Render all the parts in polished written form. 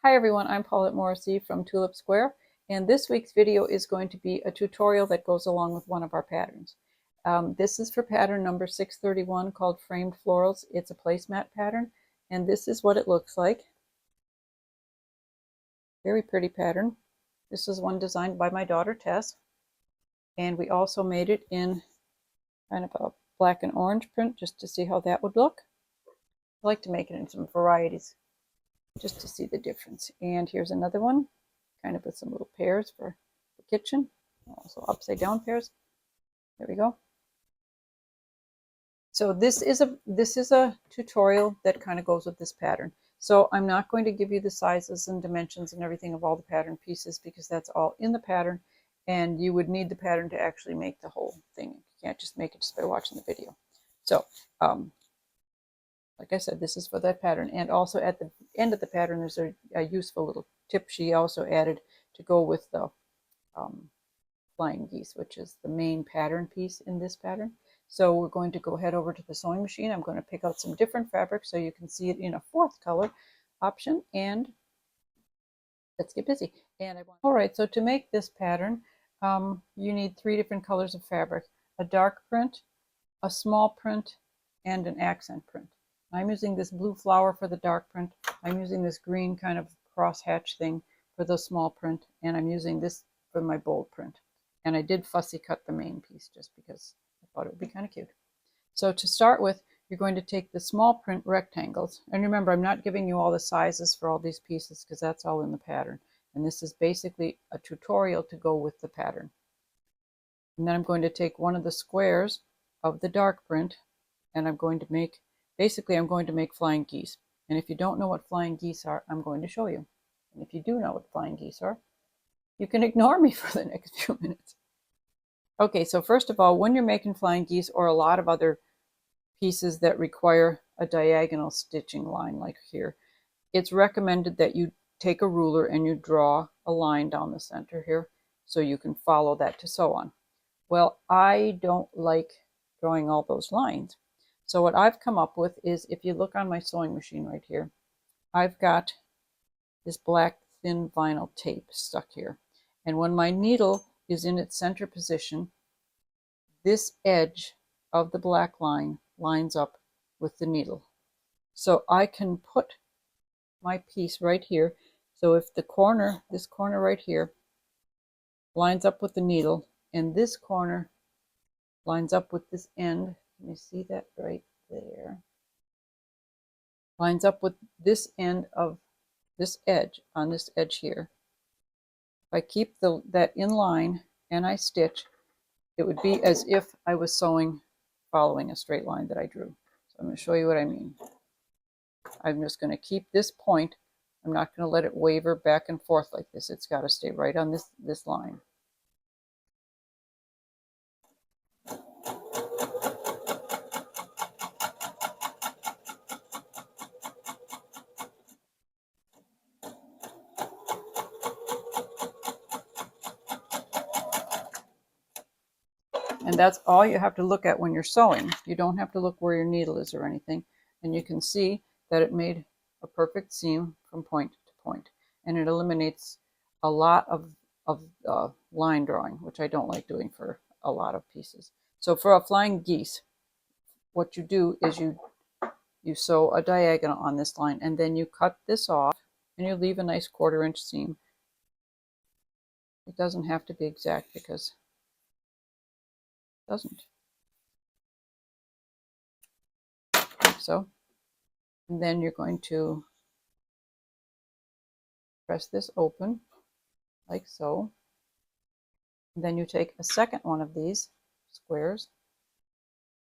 Hi everyone, I'm Paulette Morrissey from Tulip Square, and this week's video is going to be a tutorial that goes along with one of our patterns. This is for pattern number 631 called Framed Florals. It's a placemat pattern, and this is what it looks like. Very pretty pattern. This is one designed by my daughter Tess, and we also made it in kind of a black and orange print just to see how that would look. I like to make it in some varieties just to see the difference. And here's another one, kind of with some little pears for the kitchen, also upside down pears. There we go. So this is a tutorial that kind of goes with this pattern. So I'm not going to give you the sizes and dimensions and everything of all the pattern pieces because that's all in the pattern, and you would need the pattern to actually make the whole thing. You can't just make it just by watching the video. So like I said, this is for that pattern. And also at the end of the pattern, there's a useful little tip she also added to go with the flying geese, which is the main pattern piece in this pattern. So we're going to go head over to the sewing machine. I'm going to pick out some different fabric so you can see it in a fourth color option, and let's get busy. All right, so to make this pattern, you need 3 different colors of fabric: a dark print, a small print, and an accent print. I'm using this blue flower for the dark print. I'm using this green kind of crosshatch thing for the small print, and I'm using this for my bold print. And I did fussy cut the main piece just because I thought it would be kind of cute. So to start with, you're going to take the small print rectangles. And remember, I'm not giving you all the sizes for all these pieces because that's all in the pattern. And this is basically a tutorial to go with the pattern. And then I'm going to take one of the squares of the dark print, and I'm going to make flying geese. And if you don't know what flying geese are, I'm going to show you. And if you do know what flying geese are, you can ignore me for the next few minutes. Okay, so first of all, when you're making flying geese or a lot of other pieces that require a diagonal stitching line like here, it's recommended that you take a ruler and you draw a line down the center here so you can follow that to sew on. Well, I don't like drawing all those lines. So what I've come up with is, if you look on my sewing machine right here, I've got this black thin vinyl tape stuck here. And when my needle is in its center position, this edge of the black line lines up with the needle. So I can put my piece right here. So if the corner, this corner right here, lines up with the needle, and this corner lines up with this end, let me see that right there, lines up with this end of this edge, on this edge here. If I keep that in line and I stitch, it would be as if I was sewing following a straight line that I drew. So I'm going to show you what I mean. I'm just going to keep this point. I'm not going to let it waver back and forth like this. It's got to stay right on this line. And that's all you have to look at when you're sewing. You don't have to look where your needle is or anything. And you can see that it made a perfect seam from point to point. And it eliminates a lot of line drawing, which I don't like doing for a lot of pieces. So for a flying geese, what you do is you sew a diagonal on this line, and then you cut this off, and you leave a nice 1/4 inch seam. It doesn't have to be exact because doesn't. Like so. And then you're going to press this open like so. And then you take a second one of these squares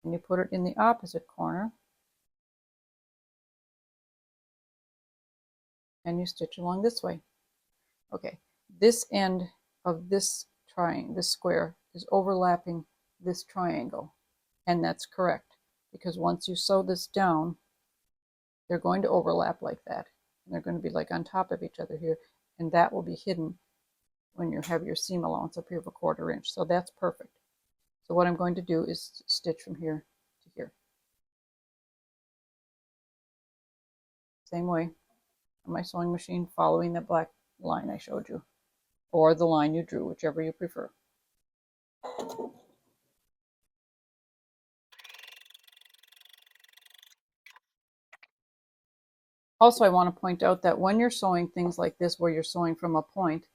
and you put it in the opposite corner and you stitch along this way. Okay, this end of this square is overlapping this triangle, and that's correct, because once you sew this down, they're going to overlap like that, and they're going to be like on top of each other here, and that will be hidden when you have your seam allowance up here of a 1/4 inch. So that's perfect. So what I'm going to do is stitch from here to here. Same way on my sewing machine, following that black line I showed you, or the line you drew, whichever you prefer. Also, I want to point out that when you're sewing things like this, where you're sewing from a point,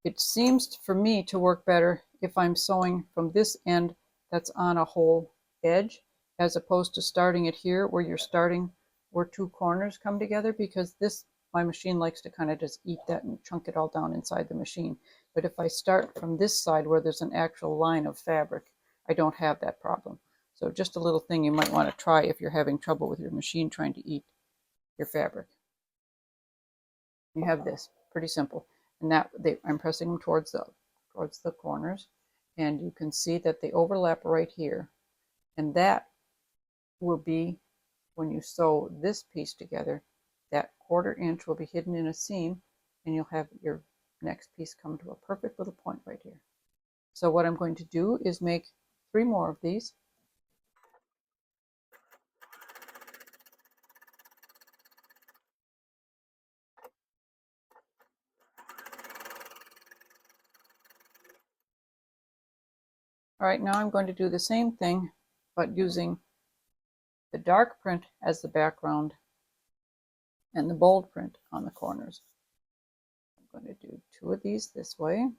it seems for me to work better if I'm sewing from this end that's on a whole edge, as opposed to starting it here where you're starting where two corners come together, because this, my machine likes to kind of just eat that and chunk it all down inside the machine. But if I start from this side where there's an actual line of fabric, I don't have that problem. So just a little thing you might want to try if you're having trouble with your machine trying to eat your fabric. You have this, pretty simple. And that I'm pressing them towards the corners, and you can see that they overlap right here. And that will be, when you sew this piece together, that 1/4 inch will be hidden in a seam, and you'll have your next piece come to a perfect little point right here. So what I'm going to do is make 3 more of these. All right, now I'm going to do the same thing, but using the dark print as the background and the bold print on the corners. I'm going to do 2 of these this way.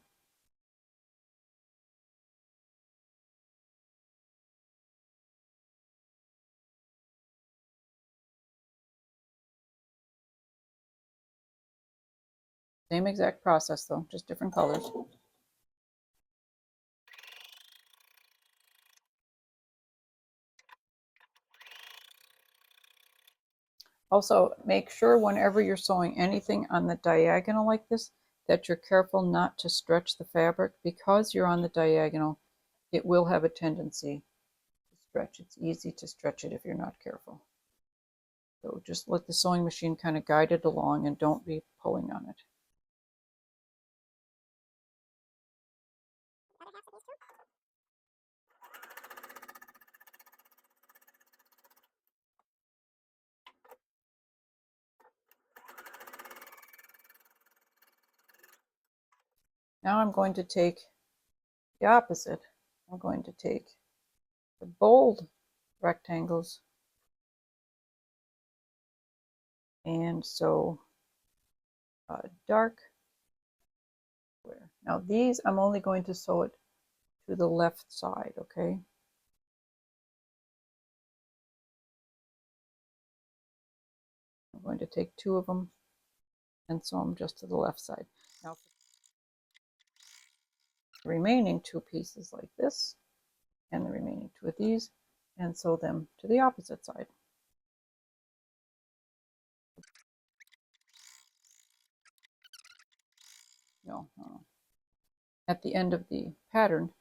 Same exact process though, just different colors. Also, make sure whenever you're sewing anything on the diagonal like this, that you're careful not to stretch the fabric, because you're on the diagonal, it will have a tendency to stretch. It's easy to stretch it if you're not careful. So just let the sewing machine kind of guide it along and don't be pulling on it. Now I'm going to take the opposite. I'm going to take the bold rectangles and sew a dark square. Now these, I'm only going to sew it to the left side, okay? I'm going to take 2 of them and sew them just to the left side. Now the remaining 2 pieces like this, and the remaining 2 of these, and sew them to the opposite side. No. At the end of the pattern,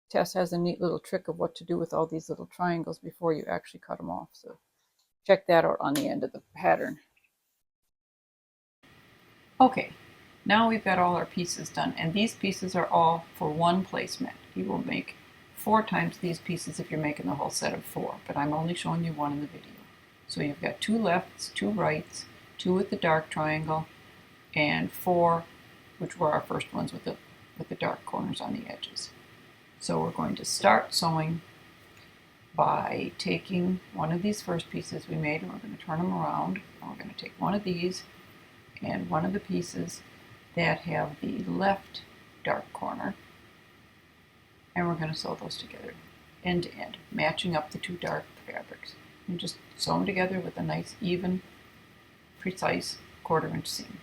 Tess has a neat little trick of what to do with all these little triangles before you actually cut them off. So check that out on the end of the pattern. Okay, now we've got all our pieces done, and these pieces are all for one placemat. You will make 4 times these pieces if you're making the whole set of 4, but I'm only showing you 1 in the video. So you've got 2 lefts, 2 rights, 2 with the dark triangle, and 4, which were our first ones with the dark corners on the edges. So we're going to start sewing by taking one of these first pieces we made, and we're going to turn them around, and we're going to take one of these and one of the pieces that have the left dark corner, and we're going to sew those together end to end, matching up the 2 dark fabrics, and just sew them together with a nice even, precise 1/4 inch seam.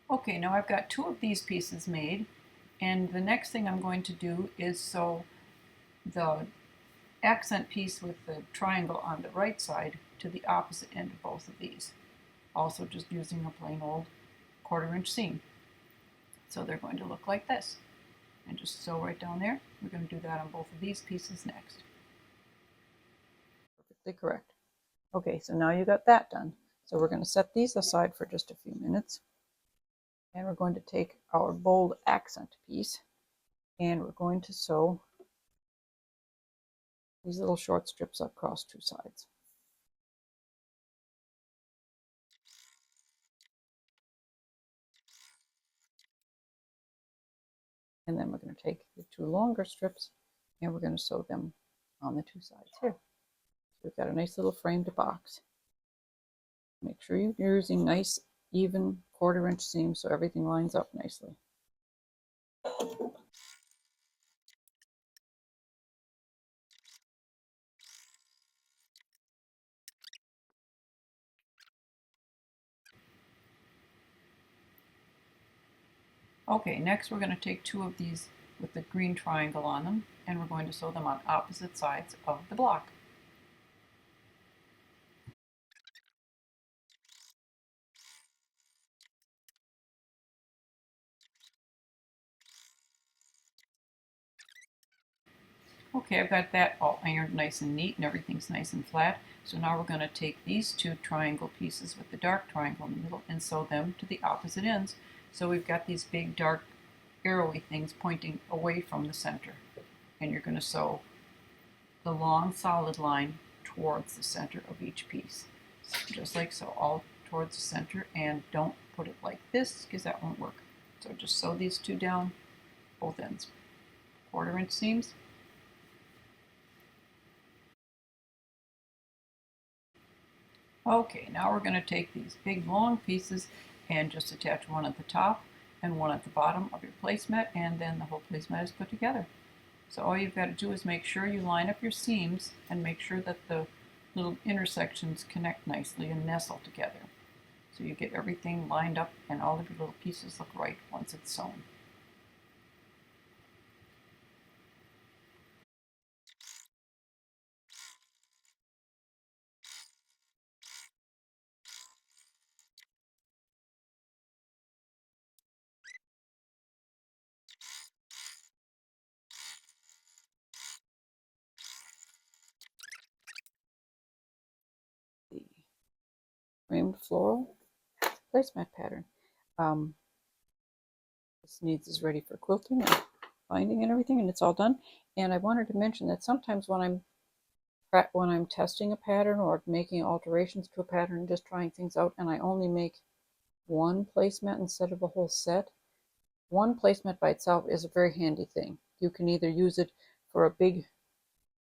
Okay, now I've got 2 of these pieces made, and the next thing I'm going to do is sew the accent piece with the triangle on the right side to the opposite end of both of these. Also just using a plain old 1/4 inch seam. So they're going to look like this. And just sew right down there. We're going to do that on both of these pieces next. Perfectly correct. Okay, so now you got that done. So we're going to set these aside for just a few minutes. And we're going to take our bold accent piece and we're going to sew these little short strips across two sides. And then we're going to take the two longer strips and we're going to sew them on the two sides here. So we've got a nice little framed box. Make sure you're using nice, even 1/4 inch seams so everything lines up nicely. Okay, next we're going to take two of these with the green triangle on them and we're going to sew them on opposite sides of the block. Okay, I've got that all ironed nice and neat and everything's nice and flat. So now we're going to take these two triangle pieces with the dark triangle in the middle and sew them to the opposite ends. So we've got these big dark arrowy things pointing away from the center. And you're going to sew the long solid line towards the center of each piece. So just like so, all towards the center, and don't put it like this because that won't work. So just sew these two down, both ends. 1/4 inch seams. Okay, now we're going to take these big long pieces and just attach one at the top and one at the bottom of your placemat, and then the whole placemat is put together. So all you've got to do is make sure you line up your seams and make sure that the little intersections connect nicely and nestle together. So you get everything lined up and all of your little pieces look right once it's sewn. The framed floral placemat pattern. This needs is ready for quilting and binding and everything, and it's all done. And I wanted to mention that sometimes when I'm testing a pattern or making alterations to a pattern and just trying things out, and I only make one placemat instead of a whole set, one placemat by itself is a very handy thing. You can either use it for a big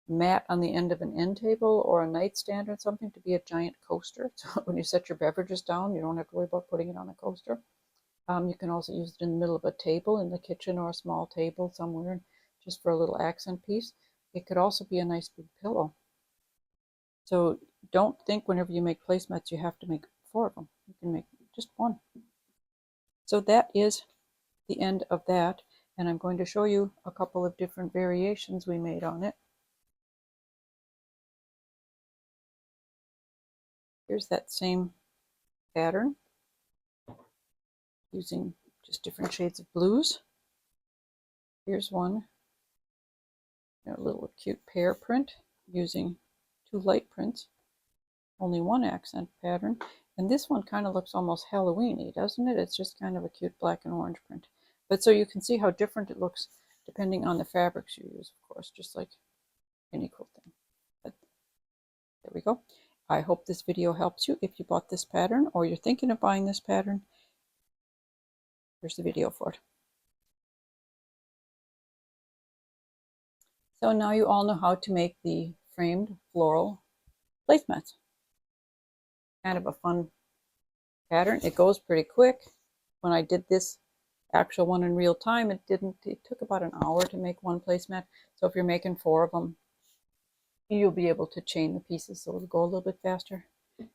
mat on the end of an end table or a nightstand or something to be a giant coaster. So when you set your beverages down, you don't have to worry about putting it on a coaster. You can also use it in the middle of a table in the kitchen or a small table somewhere just for a little accent piece. It could also be a nice big pillow. So don't think whenever you make placemats you have to make 4 of them. You can make just one. So that is the end of that, and I'm going to show you a couple of different variations we made on it. Here's that same pattern using just different shades of blues. Here's one, a little cute pear print using 2 light prints, only 1 accent pattern. And this one kind of looks almost Halloween-y, doesn't it? It's just kind of a cute black and orange print. But so you can see how different it looks depending on the fabrics you use, of course, just like any quilting. But there we go. I hope this video helps you if you bought this pattern or you're thinking of buying this pattern. Here's the video for it. So now you all know how to make the framed floral placemats. Kind of a fun pattern. It goes pretty quick. When I did this actual one in real time, it took about an hour to make one placemat. So if you're making 4 of them, you'll be able to chain the pieces so it'll go a little bit faster.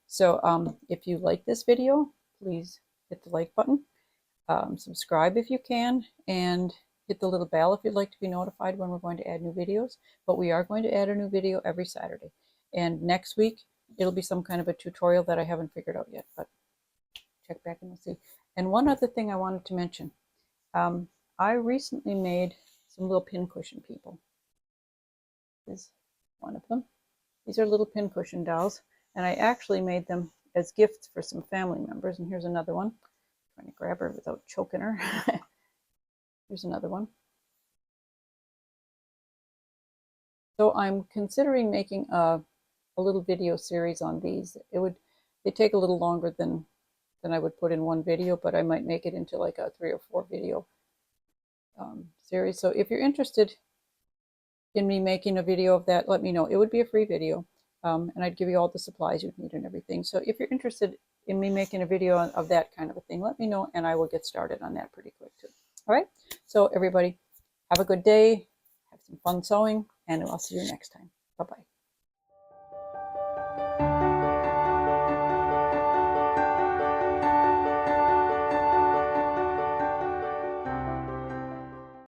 So if you like this video, please hit the like button. Subscribe if you can, and hit the little bell if you'd like to be notified when we're going to add new videos. But we are going to add a new video every Saturday. And next week, it'll be some kind of a tutorial that I haven't figured out yet, but check back and we'll see. And one other thing I wanted to mention. I recently made some little pincushion people. This is one of them. These are little pincushion dolls. And I actually made them as gifts for some family members. And here's another one. I'm trying to grab her without choking her. Here's another one. So I'm considering making a little video series on these. They take a little longer than I would put in one video, but I might make it into like a 3 or 4 video series. So if you're interested in me making a video of that, let me know. It would be a free video, and I'd give you all the supplies you'd need and everything. So if you're interested in me making a video of that kind of a thing, let me know, and I will get started on that pretty quick too. All right. So everybody, have a good day. Have some fun sewing, and I'll see you next time. Bye-bye.